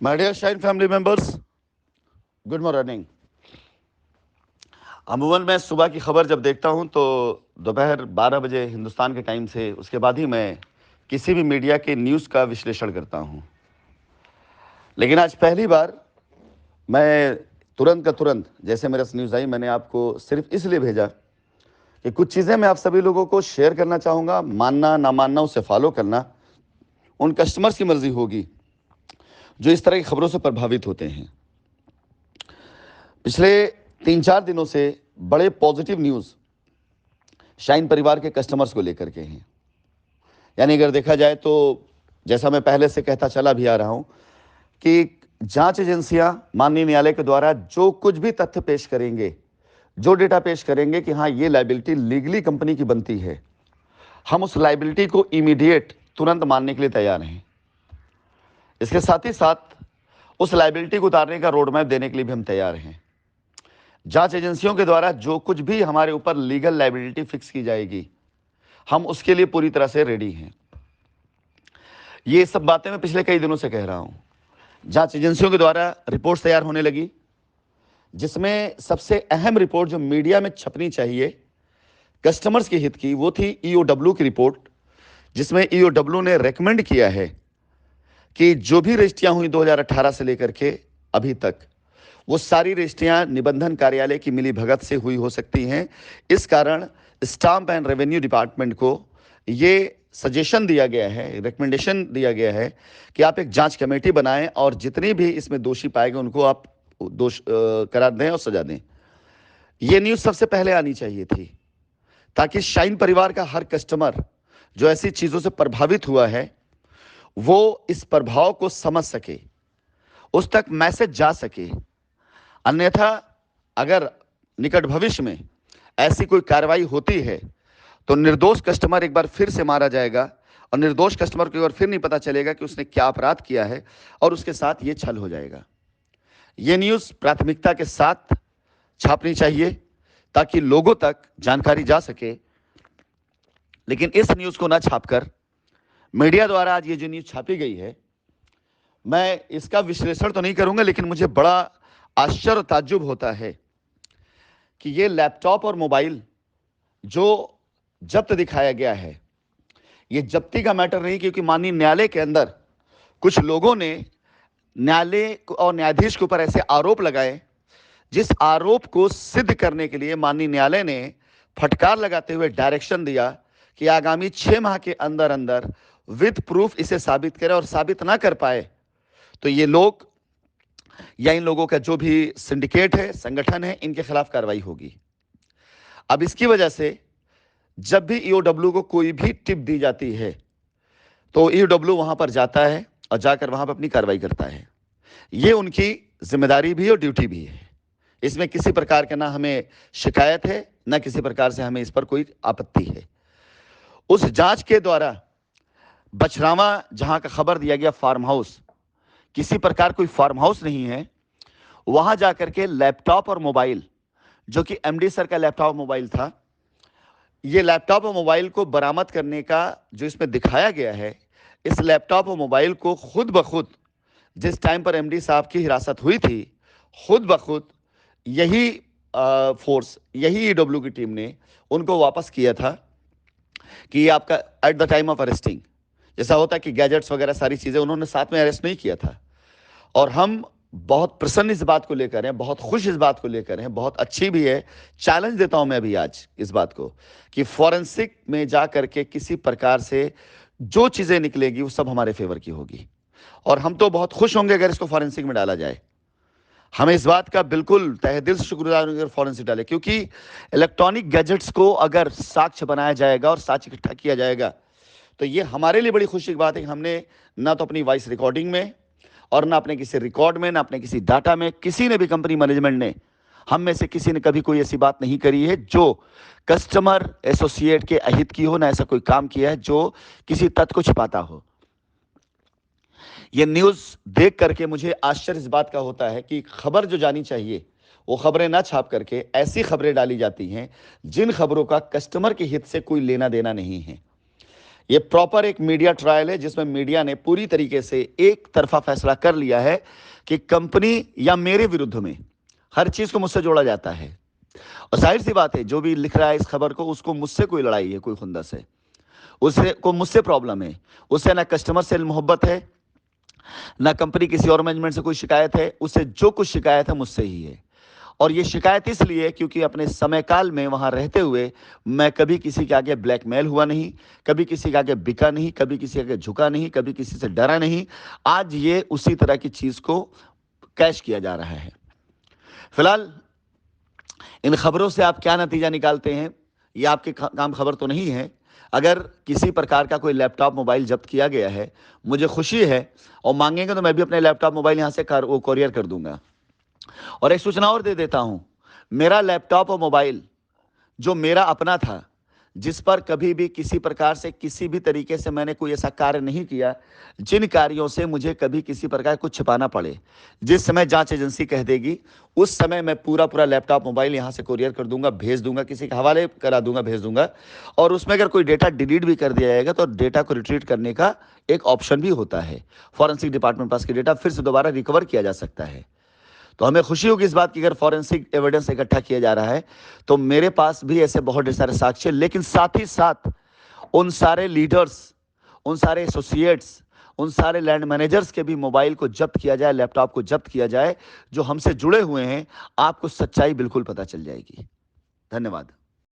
My dear Shine family members, good morning. अमूमन मैं सुबह की खबर जब देखता हूं तो दोपहर 12 बजे हिंदुस्तान के टाइम से उसके बाद ही मैं किसी भी मीडिया के न्यूज़ का विश्लेषण करता हूं। लेकिन आज पहली बार मैं तुरंत का तुरंत जैसे मेरे पास न्यूज़ आई मैंने आपको सिर्फ इसलिए भेजा कि कुछ चीज़ें मैं आप सभी लोगों को शेयर करना चाहूँगा। मानना ना मानना उसे फॉलो करना उन कस्टमर्स की मर्जी होगी जो इस तरह की खबरों से प्रभावित होते हैं। पिछले 3-4 दिनों से बड़े पॉजिटिव न्यूज़ शाइन परिवार के कस्टमर्स को लेकर के हैं। यानी अगर देखा जाए तो जैसा मैं पहले से कहता चला भी आ रहा हूं कि जांच एजेंसियां माननीय न्यायालय के द्वारा जो कुछ भी तथ्य पेश करेंगे, जो डेटा पेश करेंगे कि हाँ ये लाइबिलिटी लीगली कंपनी की बनती है, हम उस लाइबिलिटी को इमीडिएट तुरंत मानने के लिए तैयार हैं। इसके साथ ही साथ उस लाइबिलिटी को उतारने का रोड मैप देने के लिए भी हम तैयार हैं। जांच एजेंसियों के द्वारा जो कुछ भी हमारे ऊपर लीगल लाइबिलिटी फिक्स की जाएगी, हम उसके लिए पूरी तरह से रेडी हैं। ये सब बातें मैं पिछले कई दिनों से कह रहा हूं। जांच एजेंसियों के द्वारा रिपोर्ट्स तैयार होने लगी, जिसमें सबसे अहम रिपोर्ट जो मीडिया में छपनी चाहिए कस्टमर्स के हित की, वो थी ईओडब्ल्यू की रिपोर्ट, जिसमें ईओडब्ल्यू ने रेकमेंड किया है कि जो भी रजिस्ट्रियां हुई 2018 से लेकर के अभी तक, वो सारी रजिस्ट्रियां निबंधन कार्यालय की मिली भगत से हुई हो सकती हैं। इस कारण स्टाम्प एंड रेवेन्यू डिपार्टमेंट को ये सजेशन दिया गया है, रिकमेंडेशन दिया गया है कि आप एक जांच कमेटी बनाएं और जितने भी इसमें दोषी पाए गए उनको आप दोष करार दें और सजा दें। ये न्यूज़ सबसे पहले आनी चाहिए थी ताकि शाइन परिवार का हर कस्टमर जो ऐसी चीज़ों से प्रभावित हुआ है वो इस प्रभाव को समझ सके, उस तक मैसेज जा सके। अन्यथा अगर निकट भविष्य में ऐसी कोई कार्रवाई होती है तो निर्दोष कस्टमर एक बार फिर से मारा जाएगा और निर्दोष कस्टमर को एक बार फिर नहीं पता चलेगा कि उसने क्या अपराध किया है और उसके साथ ये छल हो जाएगा। ये न्यूज़ प्राथमिकता के साथ छापनी चाहिए ताकि लोगों तक जानकारी जा सके। लेकिन इस न्यूज़ को ना छापकर मीडिया द्वारा आज ये जो न्यूज़ छापी गई है, मैं इसका विश्लेषण तो नहीं करूंगा, लेकिन मुझे बड़ा आश्चर्य और ताज्जुब होता है कि ये लैपटॉप और मोबाइल जो जब्त दिखाया गया है, ये जब्ती का मैटर नहीं, क्योंकि माननीय न्यायालय के अंदर कुछ लोगों ने न्यायालय और न्यायाधीश के ऊपर ऐसे आरोप लगाए जिस आरोप को सिद्ध करने के लिए माननीय न्यायालय ने फटकार लगाते हुए डायरेक्शन दिया कि आगामी 6 माह के अंदर अंदर विद प्रूफ इसे साबित करें, और साबित ना कर पाए तो ये लोग या इन लोगों का जो भी सिंडिकेट है, संगठन है, इनके खिलाफ कार्रवाई होगी। अब इसकी वजह से जब भी ईओडब्ल्यू को कोई भी टिप दी जाती है तो ईओडब्ल्यू वहां पर जाता है और जाकर वहां पर अपनी कार्रवाई करता है। ये उनकी जिम्मेदारी भी और ड्यूटी भी है। इसमें किसी प्रकार का ना हमें शिकायत है, ना किसी प्रकार से हमें इस पर कोई आपत्ति है। उस जांच के द्वारा बछरावा जहां का खबर दिया गया फार्म हाउस, किसी प्रकार कोई फार्म हाउस नहीं है। वहां जाकर के लैपटॉप और मोबाइल, जो कि एमडी सर का लैपटॉप मोबाइल था, ये लैपटॉप और मोबाइल को बरामद करने का जो इसमें दिखाया गया है, इस लैपटॉप और मोबाइल को खुद ब खुद जिस टाइम पर एमडी साहब की हिरासत हुई थी, खुद ब खुद यही फोर्स, यही ईडब्ल्यू की टीम ने उनको वापस किया था कि ये आपका at the time of arresting, जैसा होता है कि गैजेट्स वगैरह सारी चीज़ें उन्होंने साथ में अरेस्ट नहीं किया था। और हम बहुत प्रसन्न इस बात को लेकर हैं, बहुत खुश इस बात को लेकर हैं, बहुत अच्छी भी है। चैलेंज देता हूं मैं अभी आज इस बात को कि फॉरेंसिक में जा करके किसी प्रकार से जो चीज़ें निकलेगी वो सब हमारे फेवर की होगी, और हम तो बहुत खुश होंगे अगर इसको फॉरेंसिक में डाला जाए। हमें इस बात का बिल्कुल तहे दिल से शुक्रगुजार होंगे अगर फॉरेंसिक डाले, क्योंकि इलेक्ट्रॉनिक गैजेट्स को अगर साक्ष्य बनाया जाएगा और साक्ष्य इकट्ठा किया जाएगा तो ये हमारे लिए बड़ी खुशी की बात है कि हमने ना तो अपनी वॉइस रिकॉर्डिंग में और ना अपने किसी रिकॉर्ड में, ना अपने किसी डाटा में, किसी ने भी कंपनी मैनेजमेंट ने, हम में से किसी ने कभी कोई ऐसी बात नहीं करी है जो कस्टमर एसोसिएट के अहित की हो, ना ऐसा कोई काम किया है जो किसी तथ्य को छिपाता हो। यह न्यूज़ देख करके मुझे आश्चर्य इस बात का होता है कि खबर जो जानी चाहिए वो खबरें ना छाप करके ऐसी खबरें डाली जाती हैं जिन खबरों का कस्टमर के हित से कोई लेना देना नहीं है। ये प्रॉपर एक मीडिया ट्रायल है जिसमें मीडिया ने पूरी तरीके से एक तरफा फैसला कर लिया है कि कंपनी या मेरे विरुद्ध में हर चीज को मुझसे जोड़ा जाता है। और जाहिर सी बात है, जो भी लिख रहा है इस खबर को, उसको मुझसे कोई लड़ाई है, कोई खुंदस है, उससे को मुझसे प्रॉब्लम है। उससे ना कस्टमर से मोहब्बत है, ना कंपनी किसी और मैनेजमेंट से कोई शिकायत है। उससे जो कुछ शिकायत है मुझसे ही है। और ये शिकायत इसलिए क्योंकि अपने समय काल में वहां रहते हुए मैं कभी किसी के आगे ब्लैकमेल हुआ नहीं, कभी किसी के आगे बिका नहीं, कभी किसी के आगे झुका नहीं, कभी किसी से डरा नहीं। आज ये उसी तरह की चीज को कैश किया जा रहा है। फिलहाल इन खबरों से आप क्या नतीजा निकालते हैं, ये आपके काम खबर तो नहीं है। अगर किसी प्रकार का कोई लैपटॉप मोबाइल जब्त किया गया है, मुझे खुशी है, और मांगेंगे तो मैं भी अपने लैपटॉप मोबाइल यहां से कोरियर कर दूंगा। और एक सूचना और दे देता हूं, मेरा लैपटॉप और मोबाइल जो मेरा अपना था, जिस पर कभी भी किसी प्रकार से किसी भी तरीके से मैंने कोई ऐसा कार्य नहीं किया जिन कार्यों से मुझे कभी किसी प्रकार कुछ छिपाना पड़े, जिस समय जांच एजेंसी कह देगी उस समय मैं पूरा पूरा लैपटॉप मोबाइल यहां से कोरियर कर दूंगा, भेज दूंगा, किसी के हवाले करा दूंगा, भेज दूंगा। और उसमें अगर कोई डेटा डिलीट भी कर दिया जाएगा तो डेटा को रिट्रीट करने का एक ऑप्शन भी होता है। फॉरेंसिक डिपार्टमेंट पास की डेटा फिर से दोबारा रिकवर किया जा सकता है। तो हमें खुशी होगी इस बात की, अगर फॉरेंसिक एविडेंस इकट्ठा किया जा रहा है तो मेरे पास भी ऐसे बहुत सारे साक्ष्य, लेकिन साथ ही साथ उन सारे लीडर्स, उन सारे एसोसिएट्स, उन सारे लैंड मैनेजर्स के भी मोबाइल को जब्त किया जाए, लैपटॉप को जब्त किया जाए, जो हमसे जुड़े हुए हैं। आपको सच्चाई बिल्कुल पता चल जाएगी। धन्यवाद।